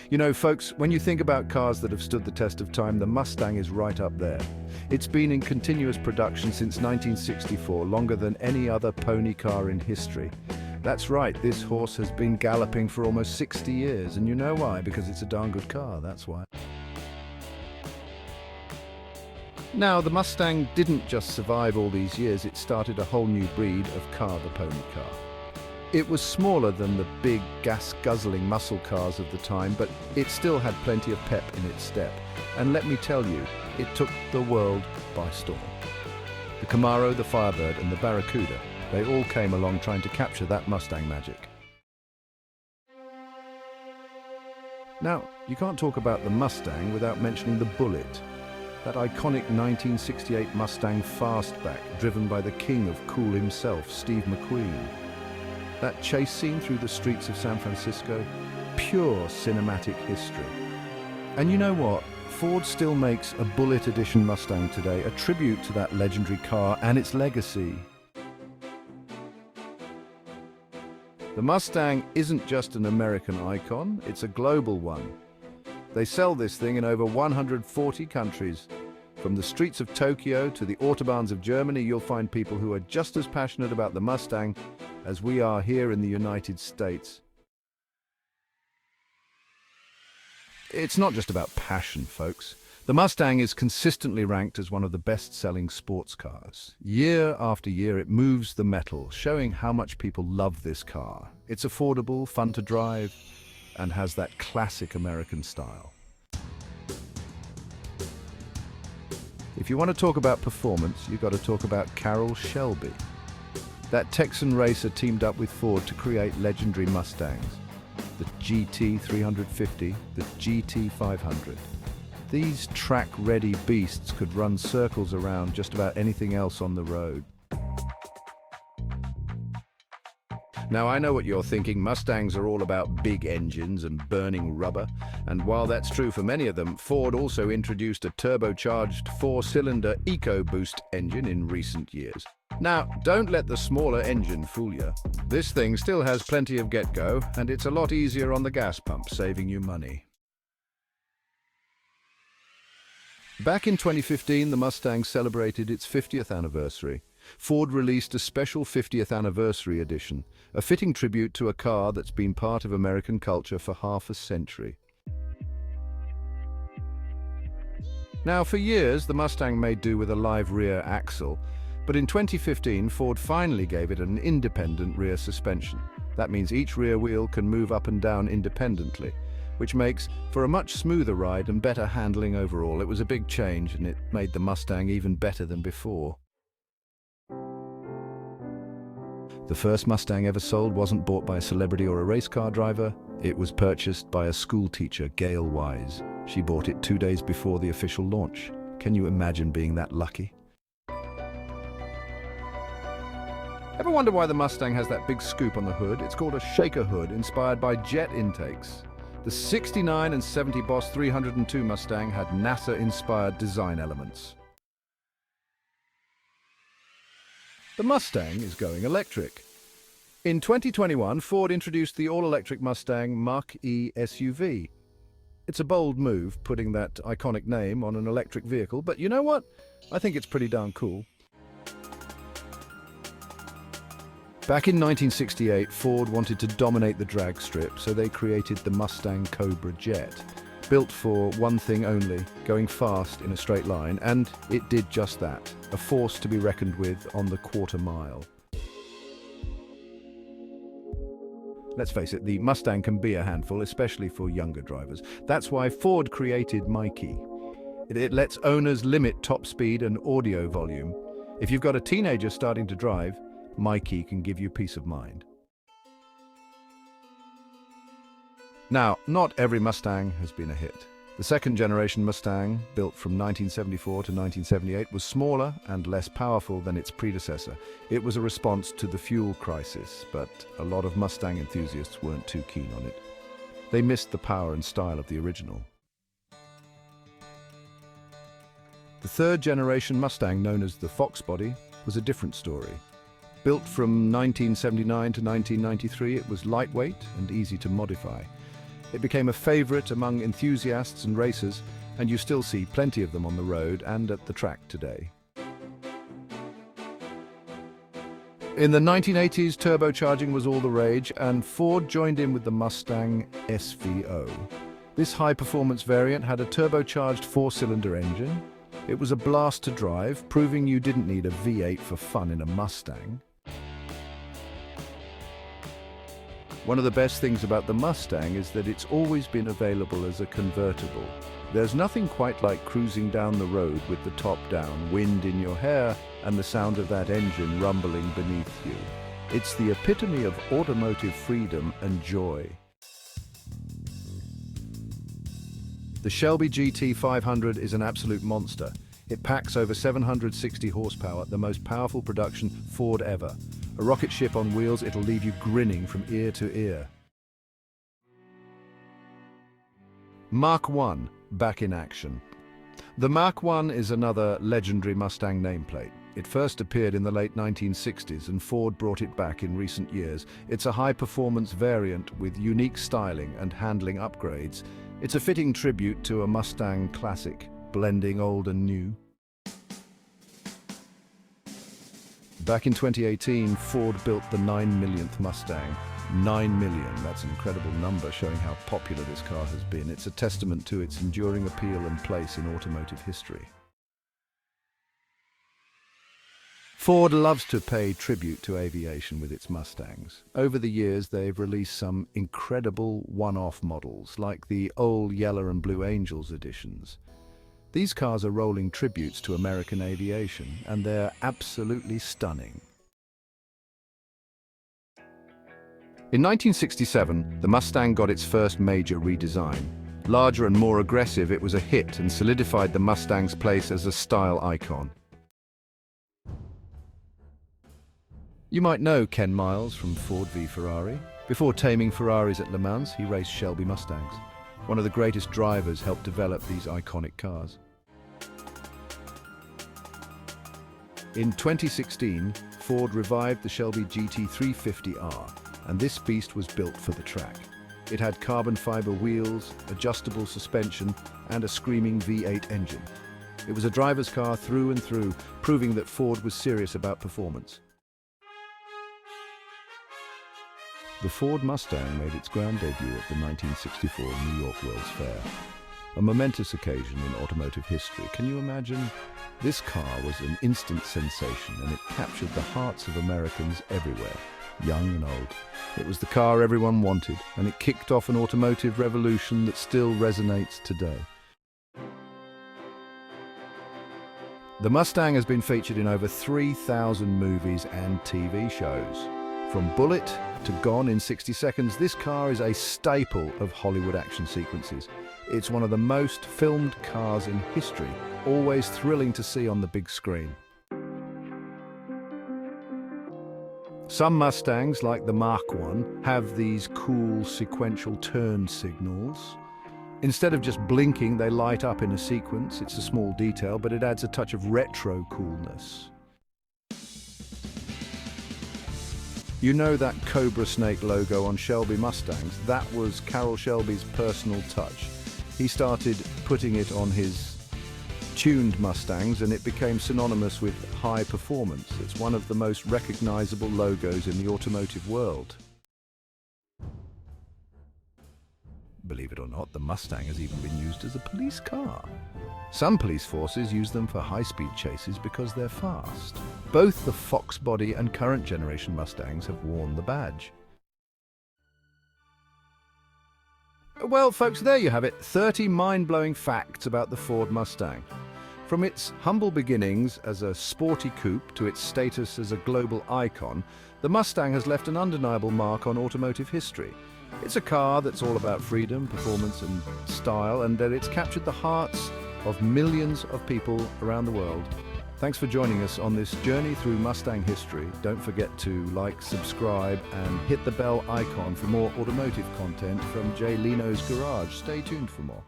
You know, folks, when you think about cars that have stood the test of time, the Mustang is right up there. It's been in continuous production since 1964, longer than any other pony car in history. That's right, this horse has been galloping for almost 60 years, and you know why? Because it's a darn good car, that's why. Now, the Mustang didn't just survive all these years, it started a whole new breed of car, the pony car. It was smaller than the big, gas-guzzling muscle cars of the time, but it still had plenty of pep in its step. And let me tell you, it took the world by storm. The Camaro, the Firebird, and the Barracuda, they all came along trying to capture that Mustang magic. Now, you can't talk about the Mustang without mentioning the Bullet. That iconic 1968 Mustang fastback, driven by the king of cool himself, Steve McQueen. That chase scene through the streets of San Francisco, pure cinematic history. And you know what? Ford still makes a Bullet Edition Mustang today, a tribute to that legendary car and its legacy. The Mustang isn't just an American icon, it's a global one. They sell this thing in over 140 countries. From the streets of Tokyo to the autobahns of Germany, you'll find people who are just as passionate about the Mustang as we are here in the United States. It's not just about passion, folks. The Mustang is consistently ranked as one of the best-selling sports cars. Year after year, it moves the metal, showing how much people love this car. It's affordable, fun to drive, and has that classic American style. If you want to talk about performance, you've got to talk about Carroll Shelby. That Texan racer teamed up with Ford to create legendary Mustangs. The GT350, the GT500. These track-ready beasts could run circles around just about anything else on the road. Now, I know what you're thinking. Mustangs are all about big engines and burning rubber. And while that's true for many of them, Ford also introduced a turbocharged four-cylinder EcoBoost engine in recent years. Now, don't let the smaller engine fool you. This thing still has plenty of get-go, and it's a lot easier on the gas pump, saving you money. Back in 2015, the Mustang celebrated its 50th anniversary. Ford released a special 50th anniversary edition, a fitting tribute to a car that's been part of American culture for half a century. Now, for years, the Mustang made do with a live rear axle, but in 2015, Ford finally gave it an independent rear suspension. That means each rear wheel can move up and down independently, which makes for a much smoother ride and better handling overall. It was a big change, and it made the Mustang even better than before. The first Mustang ever sold wasn't bought by a celebrity or a race car driver. It was purchased by a school teacher, Gail Wise. She bought it 2 days before the official launch. Can you imagine being that lucky? Ever wonder why the Mustang has that big scoop on the hood? It's called a shaker hood, inspired by jet intakes. The 69 and 70 Boss 302 Mustang had NASA-inspired design elements. The Mustang is going electric. In 2021, Ford introduced the all-electric Mustang Mach-E SUV. It's a bold move, putting that iconic name on an electric vehicle, but you know what? I think it's pretty darn cool. Back in 1968, Ford wanted to dominate the drag strip, so they created the Mustang Cobra Jet. Built for one thing only, going fast in a straight line, and it did just that, a force to be reckoned with on the quarter mile. Let's face it, the Mustang can be a handful, especially for younger drivers. That's why Ford created Mikey. It lets owners limit top speed and audio volume. If you've got a teenager starting to drive, Mikey can give you peace of mind. Now, not every Mustang has been a hit. The second-generation Mustang, built from 1974 to 1978, was smaller and less powerful than its predecessor. It was a response to the fuel crisis, but a lot of Mustang enthusiasts weren't too keen on it. They missed the power and style of the original. The third-generation Mustang, known as the Fox Body, was a different story. Built from 1979 to 1993, it was lightweight and easy to modify. It became a favorite among enthusiasts and racers, and you still see plenty of them on the road and at the track today. In the 1980s, turbocharging was all the rage, and Ford joined in with the Mustang SVO. This high-performance variant had a turbocharged four-cylinder engine. It was a blast to drive, proving you didn't need a V8 for fun in a Mustang. One of the best things about the Mustang is that it's always been available as a convertible. There's nothing quite like cruising down the road with the top down, wind in your hair, and the sound of that engine rumbling beneath you. It's the epitome of automotive freedom and joy. The Shelby GT500 is an absolute monster. It packs over 760 horsepower, the most powerful production Ford ever. A rocket ship on wheels, it'll leave you grinning from ear to ear. Mark I, back in action. The Mark I is another legendary Mustang nameplate. It first appeared in the late 1960s and Ford brought it back in recent years. It's a high-performance variant with unique styling and handling upgrades. It's a fitting tribute to a Mustang classic, blending old and new. Back in 2018, Ford built the 9 millionth Mustang. 9 million, that's an incredible number, showing how popular this car has been. It's a testament to its enduring appeal and place in automotive history. Ford loves to pay tribute to aviation with its Mustangs. Over the years, they've released some incredible one-off models, like the old Yellow and Blue Angels editions. These cars are rolling tributes to American aviation, and they're absolutely stunning. In 1967, the Mustang got its first major redesign. Larger and more aggressive, it was a hit and solidified the Mustang's place as a style icon. You might know Ken Miles from Ford v Ferrari. Before taming Ferraris at Le Mans, he raced Shelby Mustangs. One of the greatest drivers helped develop these iconic cars. In 2016, Ford revived the Shelby GT350R, and this beast was built for the track. It had carbon fiber wheels, adjustable suspension, and a screaming V8 engine. It was a driver's car through and through, proving that Ford was serious about performance. The Ford Mustang made its grand debut at the 1964 New York World's Fair. A momentous occasion in automotive history. Can you imagine? This car was an instant sensation, and it captured the hearts of Americans everywhere, young and old. It was the car everyone wanted, and it kicked off an automotive revolution that still resonates today. The Mustang has been featured in over 3,000 movies and TV shows. From Bullet to Gone in 60 Seconds, this car is a staple of Hollywood action sequences. It's one of the most filmed cars in history, always thrilling to see on the big screen. Some Mustangs, like the Mark I, have these cool sequential turn signals. Instead of just blinking, they light up in a sequence. It's a small detail, but it adds a touch of retro coolness. You know that Cobra Snake logo on Shelby Mustangs? That was Carroll Shelby's personal touch. He started putting it on his tuned Mustangs, and it became synonymous with high performance. It's one of the most recognizable logos in the automotive world. Believe it or not, the Mustang has even been used as a police car. Some police forces use them for high-speed chases because they're fast. Both the Fox body and current generation Mustangs have worn the badge. Well, folks, there you have it. 30 mind-blowing facts about the Ford Mustang. From its humble beginnings as a sporty coupe to its status as a global icon, the Mustang has left an undeniable mark on automotive history. It's a car that's all about freedom, performance and style, and that it's captured the hearts of millions of people around the world. Thanks for joining us on this journey through Mustang history. Don't forget to like, subscribe, and hit the bell icon for more automotive content from Jay Leno's Garage. Stay tuned for more.